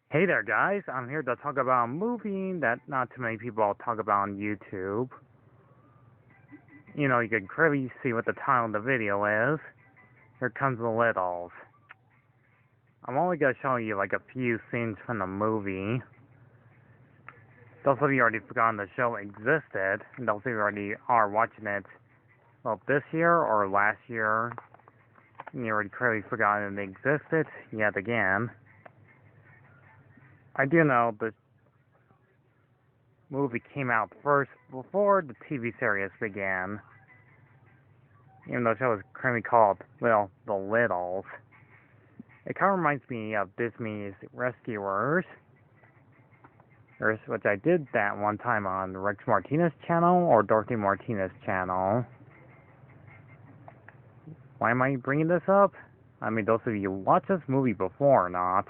Hey there, guys. I'm here to talk about a movie that not too many people talk about on YouTube. You can clearly see what the title of the video is. Here comes the littles. I'm only going to show you like a few scenes from the movie. Those of you already forgotten the show existed, and those of you already are watching it, well, this year or last year, and you already clearly forgotten it existed yet again. I do know the movie came out first before the TV series began. Even though the show was currently called, well, The Littles. It kind of reminds me of Disney's Rescuers, which I did that one time on Rex Martinez channel or Dorothy Martinez channel. Why am I bringing this up? I mean, those of you who watched this movie before or not,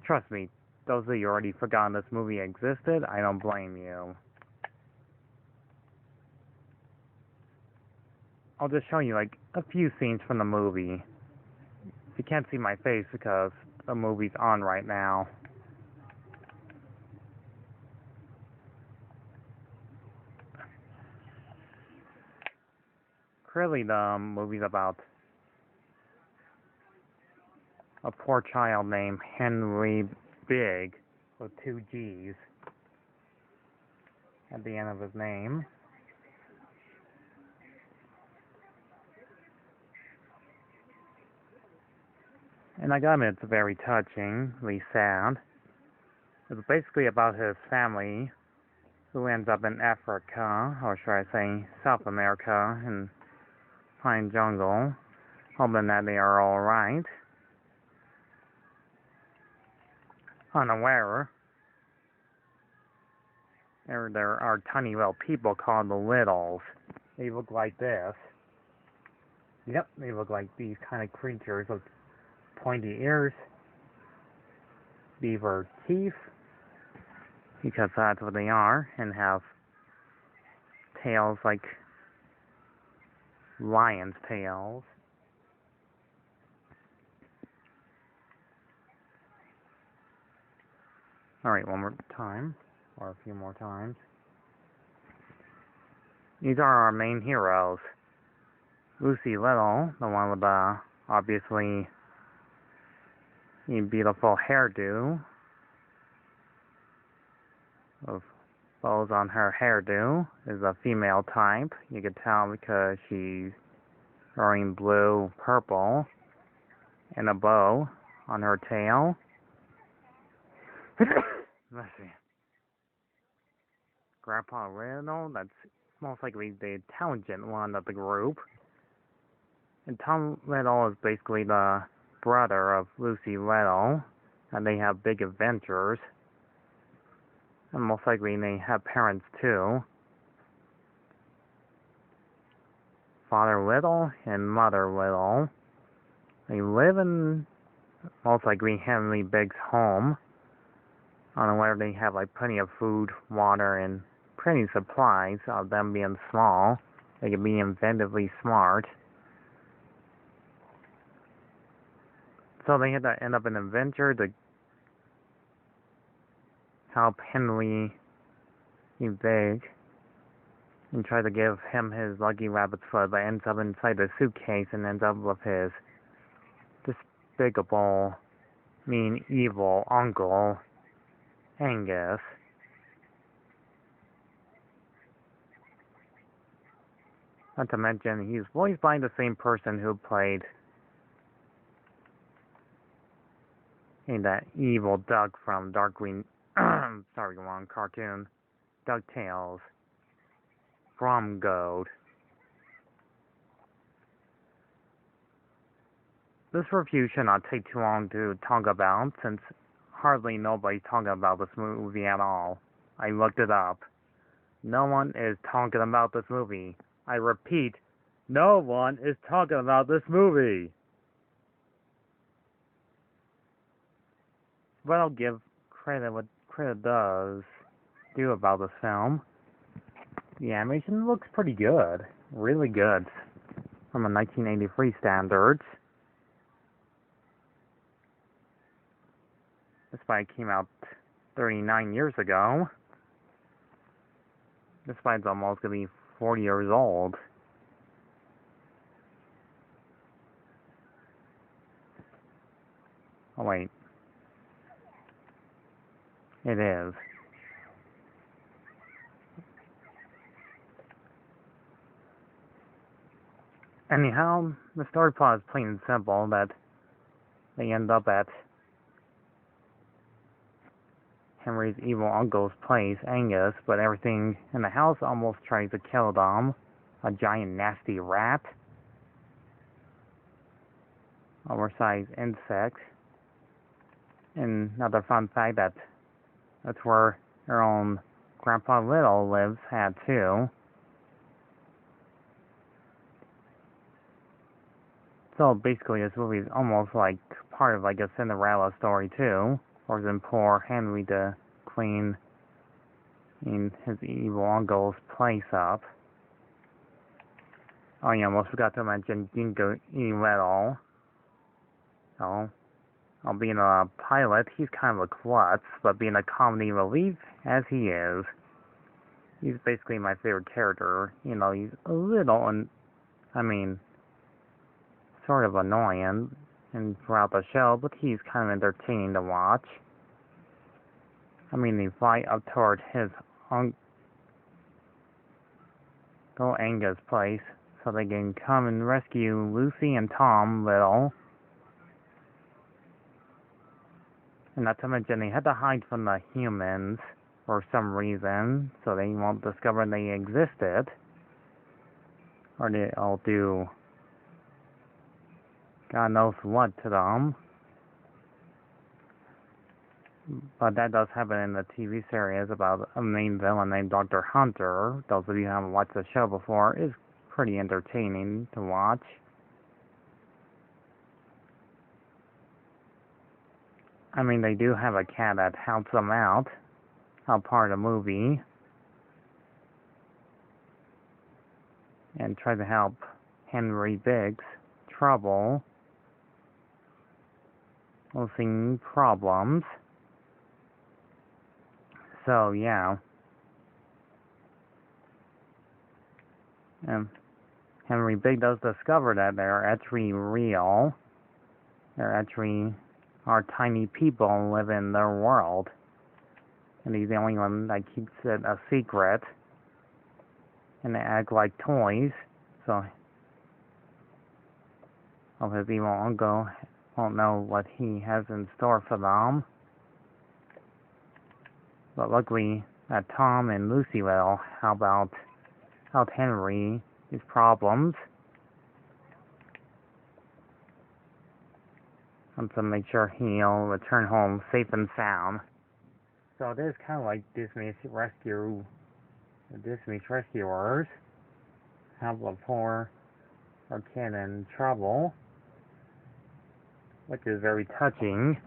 trust me, those of you who already forgotten this movie existed, I don't blame you. I'll just show you like a few scenes from the movie. You can't see my face because the movie's on right now. Clearly the movie's about a poor child named Henry Big with 2 G's at the end of his name. And I gotta admit, it's very touchingly sad. It's basically about his family who ends up in Africa, or should I say South America, in pine jungle, hoping that they are alright. Unaware, there are tiny little people called the Littles. They look like this. Yep, they look like these kind of creatures with pointy ears, beaver teeth, because that's what they are, and have tails like lion's tails. Alright, one more time, or a few more times. These are our main heroes. Lucy Little, the one with the obviously beautiful hairdo, of bows on her hairdo, is a female type. You can tell because she's wearing blue, purple, and a bow on her tail. Let's see. Grandpa Little, that's most likely the intelligent one of the group. And Tom Little is basically the brother of Lucy Little, and they have big adventures. And most likely they have parents too. Father Little and Mother Little. They live in most likely Henry Big's home. Where they have like plenty of food, water, and plenty of supplies. Of them being small, they can be inventively smart. So they had to end up in an adventure to help Henry Big and try to give him his lucky rabbit's foot, but ends up inside the suitcase and ends up with his despicable, mean, evil uncle, Angus. Not to mention, he's voiced by the same person who played that evil duck from Dark Green, sorry, wrong cartoon, DuckTales, from Gold. This review should not take too long to talk about, since hardly nobody's talking about this movie at all. I looked it up. No one is talking about this movie. I repeat, no one is talking about this movie. But I'll give credit what credit does do about this film. The animation looks pretty good. Really good. From a 1983 standards. Despite it came out 39 years ago. Despite it's almost going to be 40 years old. Oh wait. It is. Anyhow, the story plot is plain and simple that they end up at Henry's evil uncle's place, Angus, but everything in the house almost tries to kill them. A giant nasty rat, oversized insect, and another fun fact that's where their own Grandpa Little lives at too. So basically this movie is almost like part of like a Cinderella story too. Or then poor Henry to clean his evil uncle's place up. Oh yeah, almost forgot to mention Dingo Little. So, being a pilot, he's kind of a klutz, but being a comedy relief as he is, he's basically my favorite character. You know, he's a little, sort of annoying and throughout the show, but he's kind of entertaining to watch. They fly up toward his Uncle Angus' place so they can come and rescue Lucy and Tom Little. And not to mention they had to hide from the humans for some reason, so they won't discover they existed. Or they'll do God knows what to them. But that does happen in the TV series about a main villain named Dr. Hunter. Those of you who haven't watched the show before, is pretty entertaining to watch. They do have a cat that helps them out part of the movie. And try to help Henry Biggs trouble. Facing problems. So, yeah. Henry Biggs does discover that they're actually real. They're actually are tiny people and live in their world. And he's the only one that keeps it a secret. And they act like toys. So, his evil uncle won't know what he has in store for them. But luckily, Tom and Lucy will help out Henry his problems. And to make sure he'll return home safe and sound. So it is kind of like Disney's rescuers help a poor kid in trouble, which is very touching.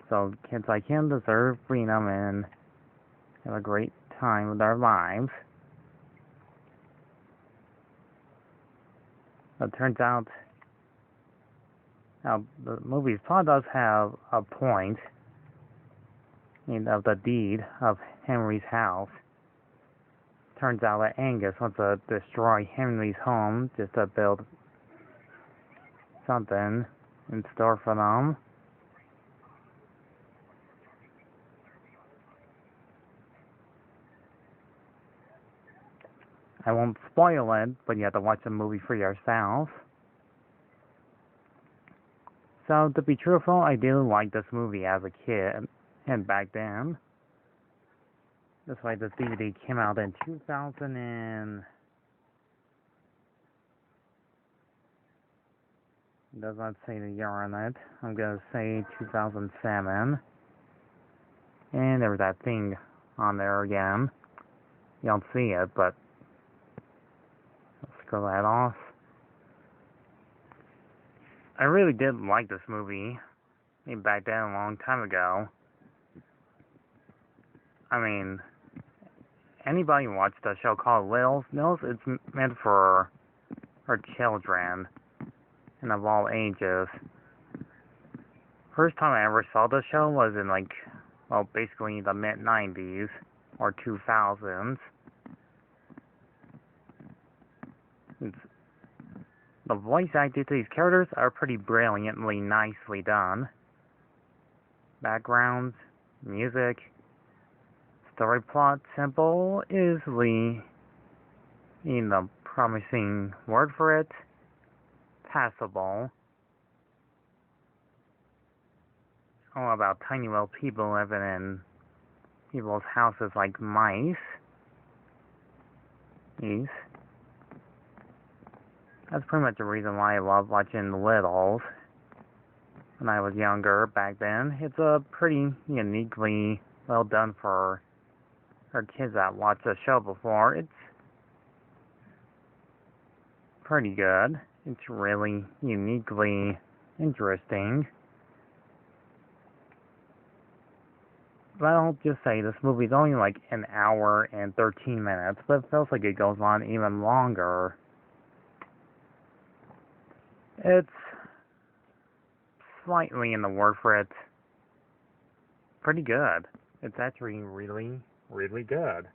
So kids like him deserve freedom and have a great time with their lives. It turns out the movie's plot does have a point of the deed of Henry's house. Turns out that Angus wants to destroy Henry's home just to build something in store for them. I won't spoil it, but you have to watch the movie for yourself. So, to be truthful, I do like this movie as a kid, and back then. That's why this DVD came out in 2000 and... It does not say the year on it. I'm going to say 2007. And there was that thing on there again. You don't see it, but... Let's scroll that off. I really did like this movie. Back then, a long time ago. Anybody watched a show called Littles knows it's meant for children and of all ages. First time I ever saw the show was in like, well, basically the mid-90s or 2000s. The voice acting to these characters are pretty brilliantly, nicely done. Backgrounds, music, story plot, simple, easily, promising word for it, passable. All about tiny little people living in people's houses like mice. That's pretty much the reason why I love watching The Littles. When I was younger back then, it's a pretty uniquely well done for kids that watched the show before. It's pretty good. It's really uniquely interesting. But I'll just say this movie's only like an hour and 13 minutes, but it feels like it goes on even longer. It's slightly in the word for it. Pretty good. It's actually really, really good.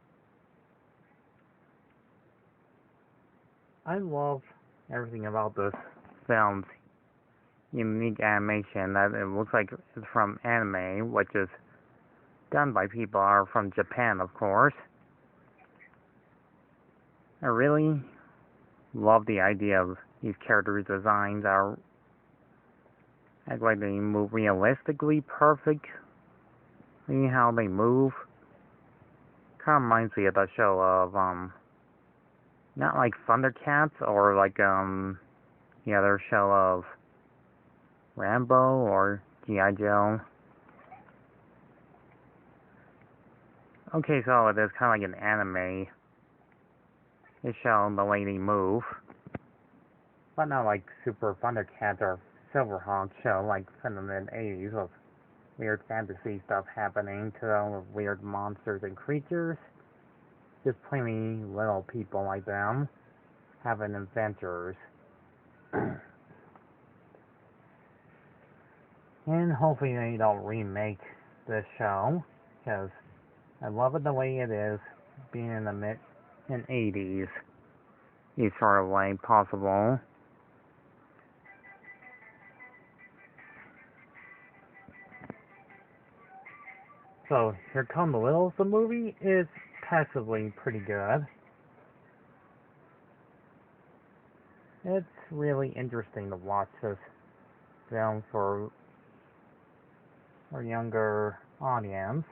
I love everything about this film's unique animation. That it looks like it's from anime, which is done by people are from Japan, of course. I really love the idea of these character designs are act like they move realistically, perfectly how they move. Kind of reminds me of the show of not like Thundercats or like the other show of Rambo or G.I. Joe. Okay, so it is kind of like an anime. They show the way they move, but not like Super Thundercats or Silverhawk show like from the mid-80s with weird fantasy stuff happening to them with weird monsters and creatures. Just plainly little people like them having adventures. And hopefully they don't remake this show, because I love it the way it is, being in the mid-80s. Any sort of way possible. So, Here Come the Littles, the movie is passively pretty good. It's really interesting to watch this film for a younger audience.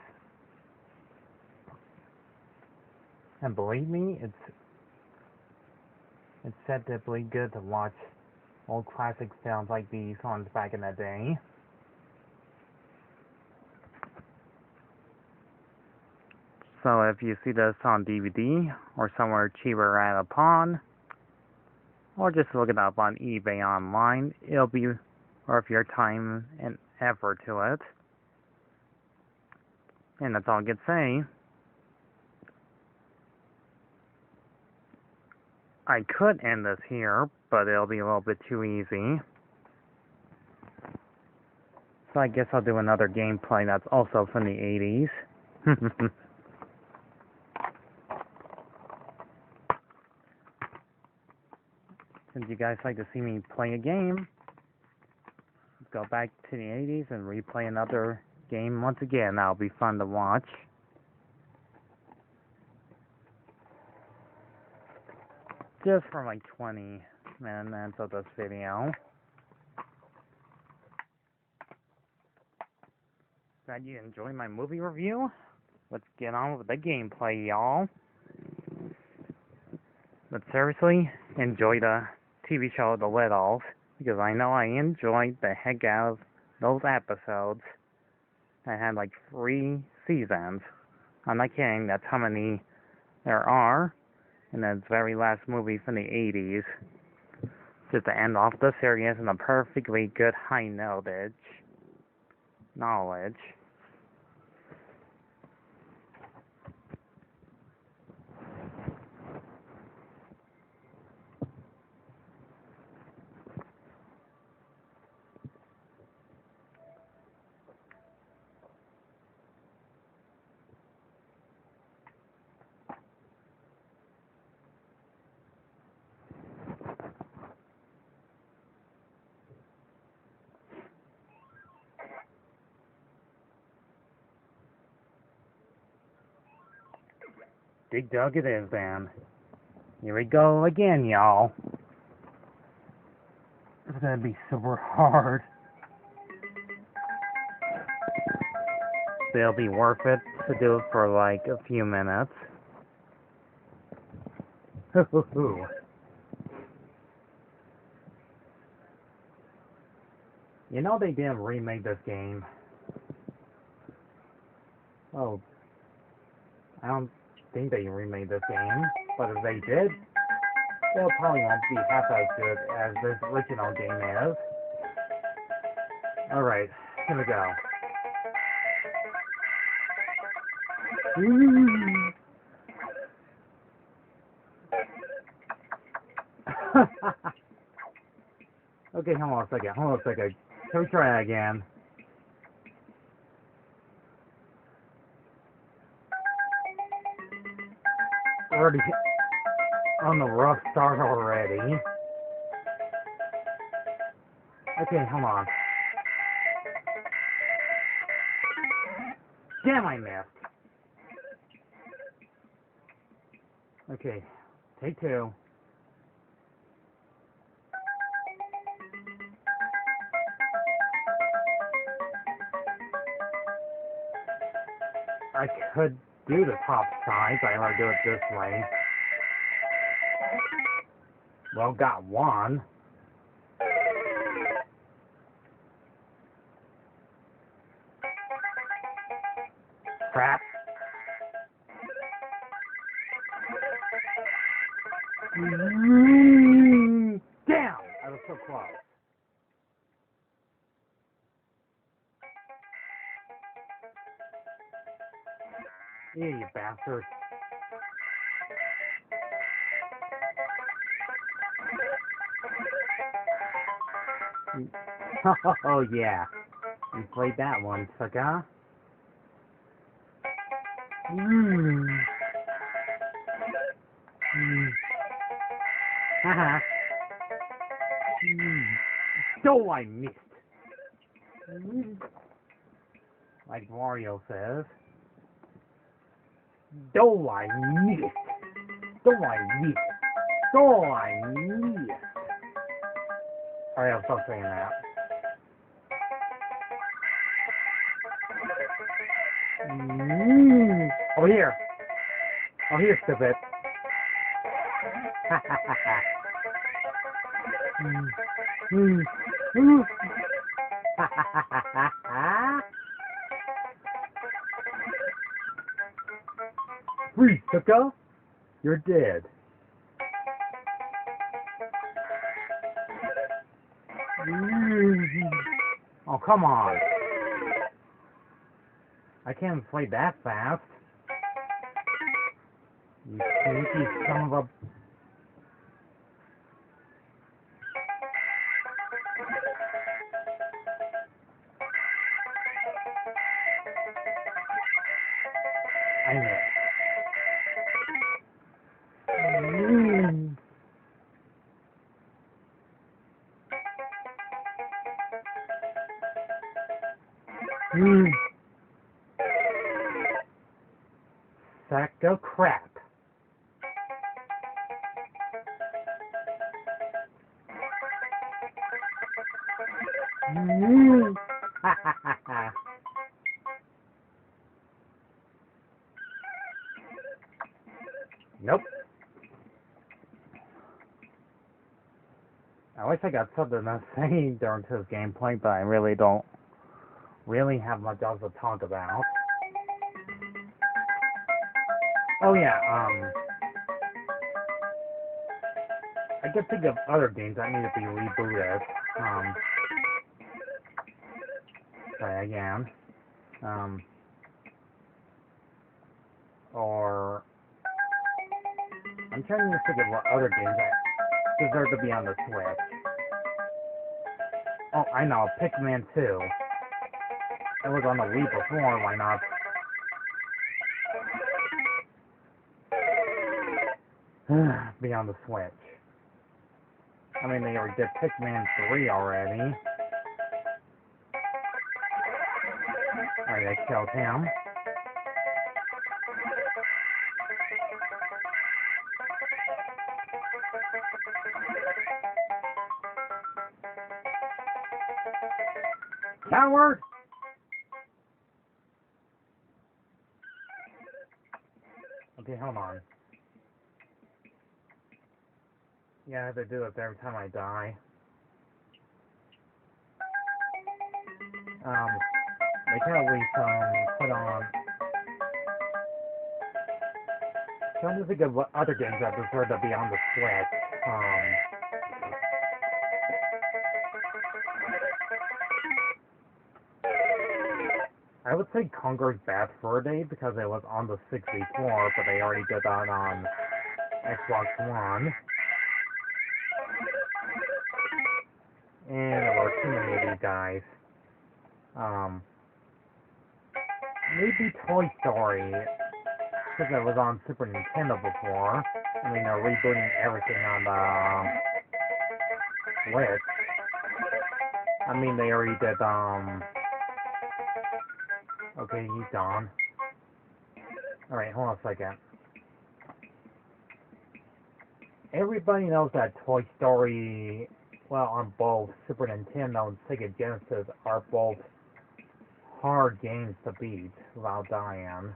And believe me, it's deceptively good to watch old classic films like these ones back in the day. So if you see this on DVD or somewhere cheaper at a pawn, or just look it up on eBay online, it'll be worth your time and effort to it. And that's all I can say. I could end this here, but it'll be a little bit too easy. So I guess I'll do another gameplay that's also from the 80s. Since you guys like to see me play a game, let's go back to the 80s and replay another game once again. That'll be fun to watch. Just for like 20 minutes of this video. Glad you enjoyed my movie review. Let's get on with the gameplay, y'all. But seriously, enjoy the TV show The Littles, because I know I enjoyed the heck out of those episodes. I had like 3 seasons. I'm not kidding, that's how many there are. And the very last movie from the 80s. Just to end off the series on a perfectly good high knowledge. Dig dug it is then. Here we go again, y'all. It's gonna be super hard. But it'll be worth it to do it for like a few minutes. You know they didn't remake this game. Oh, I don't think they remade this game, but if they did, it probably won't be half as good as this original game is. Alright, here we go. Okay, hold on a second. Can we try that again? Already on the rough start already. Okay, hold on. Damn, I missed. Okay, take two. I could do the top side, but I'm gonna do it this way. Well, got one. Crap. Damn! I was so close. Yeah, you bastard. Oh, yeah. You played that one, sucker. Haha. So I missed. Like Mario says. Do I missed? Do I missed? Do I missed? Alright, I'll stop saying that. Over here. Oh, here, stupid. Freeze, sucker! You're dead. Oh, come on. I can't play that fast. You sneaky son of a... I know. Sack of crap. Nope. I wish I got something to say during this gameplay, but I really don't have much else to talk about. Oh yeah, I can think of other games that need to be rebooted. Try again. Or I'm trying to think of what other games that deserve to be on the Switch. Oh, I know, Pikmin 2. It was on the Wii before, why not? Be on the Switch. I mean, they already did Pikmin 3 already. Alright, I killed him. Coward! Okay, hold on. Yeah, I have to do this every time I die. They can at least, put on... Trying to think of what other games I prefer to be on the Switch. I would say Conker's Bad Fur Day because it was on the 64, but they already did that on Xbox One. And there were too many of these guys. Maybe Toy Story, because it was on Super Nintendo before. I mean, they're rebooting everything on the Switch. I mean, they already did, okay, he's gone. Alright, hold on a second. Everybody knows that Toy Story, well, on both Super Nintendo and Sega Genesis, are both hard games to beat without dying.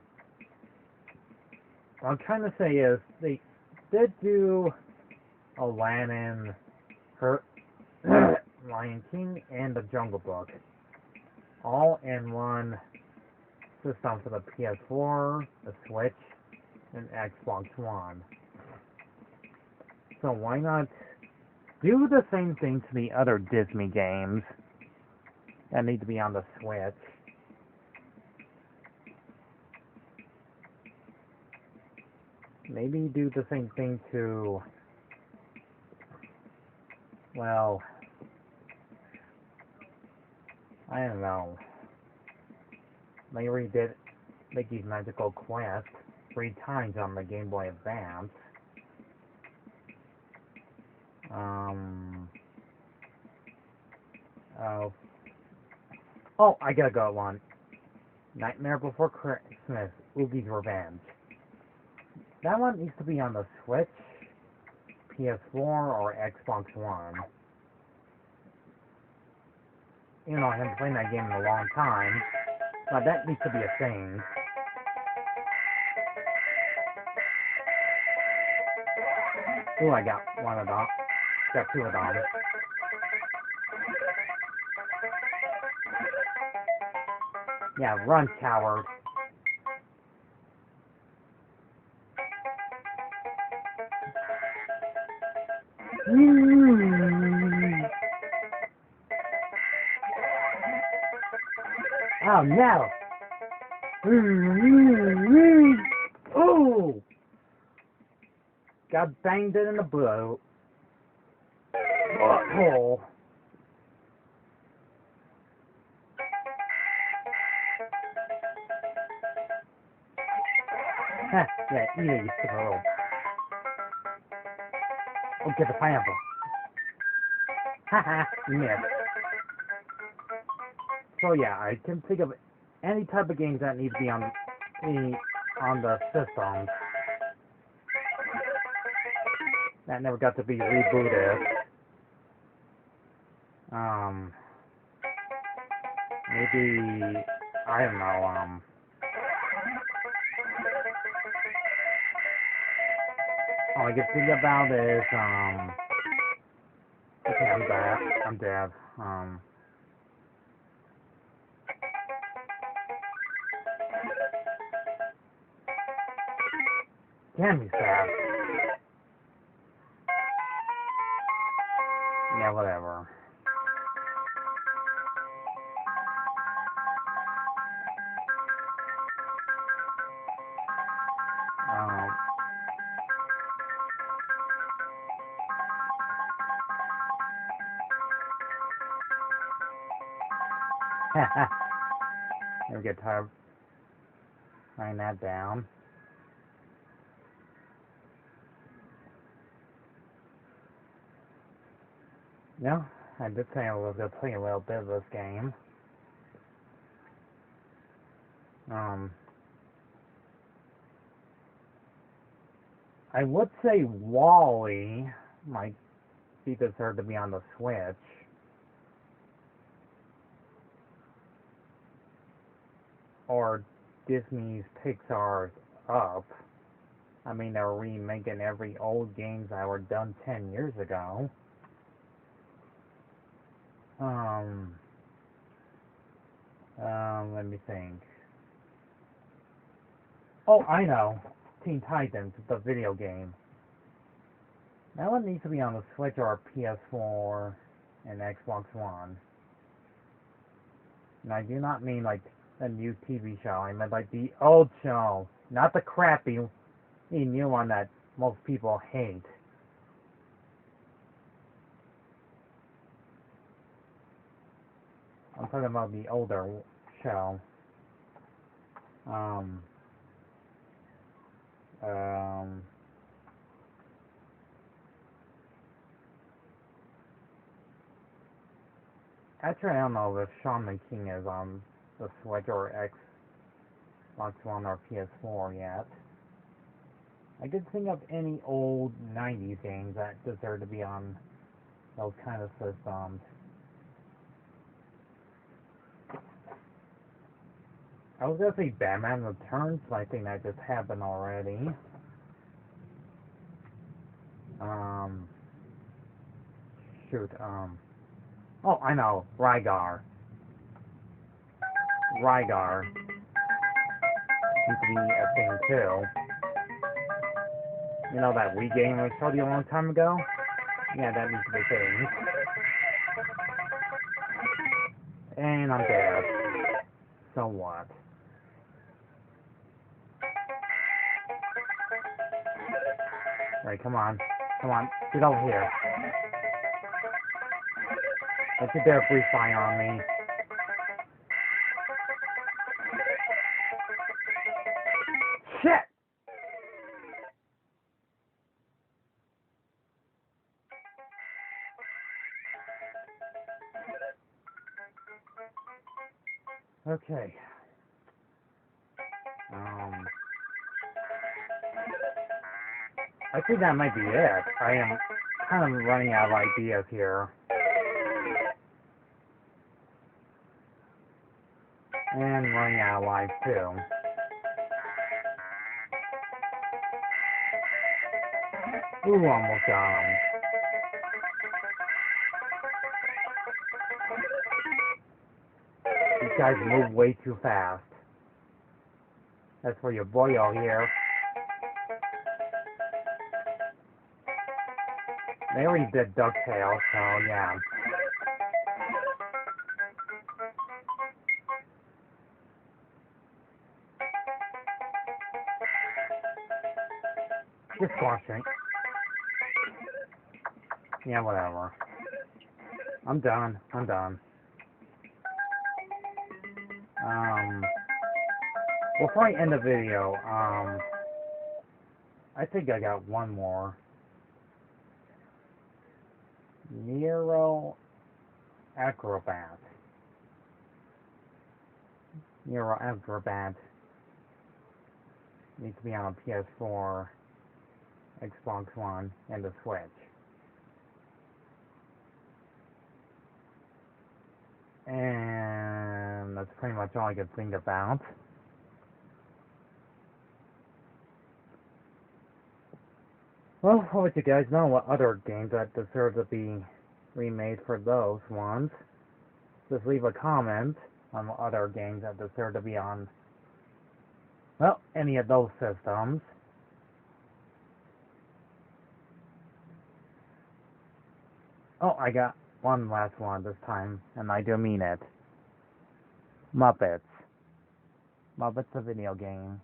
What I'm trying to say is, they did do Aladdin, Lion King, and The Jungle Book, all in one system for the ps4, the Switch, and Xbox One. So why not do the same thing to the other Disney games that need to be on the Switch? Maybe do the same thing to, well, I don't know. They already did Mickey's Magical Quest 3 times on the Game Boy Advance. Oh, I gotta go one. Nightmare Before Christmas, Oogie's Revenge. That one needs to be on the Switch, PS4, or Xbox One. You know, I haven't played that game in a long time, but that needs to be a thing. Ooh, I got one of them. Got 2 of them. Yeah, run, coward. Oh no! Ooh! Got banged in the butthole. Ha! Yeah, eat it, you stupid little. Oh, get the pineapple. Haha, you missed. So yeah, I can think of any type of games that need to be on the system that never got to be rebooted. Maybe, I don't know, all I can think about is, okay, I'm dead, Can be sad. Yeah, whatever. Never get tired of writing that down. No, I did say I was going to play a little bit of this game. I would say Wall-E might be deserved to be on the Switch. or Disney's Pixar's Up. I mean, they're remaking every old games that were done 10 years ago. Let me think. Oh, I know. Teen Titans, the video game. That one needs to be on the Switch or ps4 and Xbox One. And I do not mean like a new TV show. I meant like the old show, not the crappy, new one that most people hate. I'm talking about the older show. Actually, I don't know if Shaun the King is on the Switch or Xbox One or PS4 yet. I did think of any old 90s games that deserve to be on those kind of systems. I was gonna say Batman Returns, but I think that just happened already. Shoot, oh, I know, Rygar. Rygar needs to be a thing too. You know that Wii game I showed you a long time ago? Yeah, that needs to be a thing. And I'm dead. So what? Alright, come on. Come on, get over here. Don't you dare breathe fire on me. Shit! Okay. I think that might be it. I am kind of running out of ideas here. And running out of lives too. Ooh, almost got him. These guys move way too fast. That's for your boyo here. They already did DuckTales, so yeah. Just squashing. Yeah, whatever. I'm done. I'm done. Before I end the video, I think I got one more. Nero Acrobat. Nero Acrobat needs to be on a PS4, Xbox One, and the Switch. And that's pretty much all I could think about. Well, I'll let you guys know what other games that deserve to be remade for those ones. Just leave a comment on what other games that deserve to be on, well, any of those systems. Oh, I got one last one this time, and I do mean it. Muppets. Muppets the video game.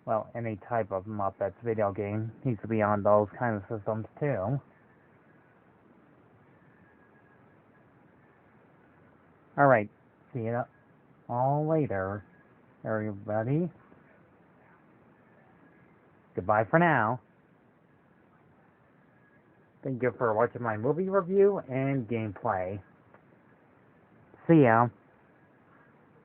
Well, any type of Muppets video game needs to be on those kind of systems too. Alright, see you all later, everybody. Goodbye for now. Thank you for watching my movie review and gameplay. See ya.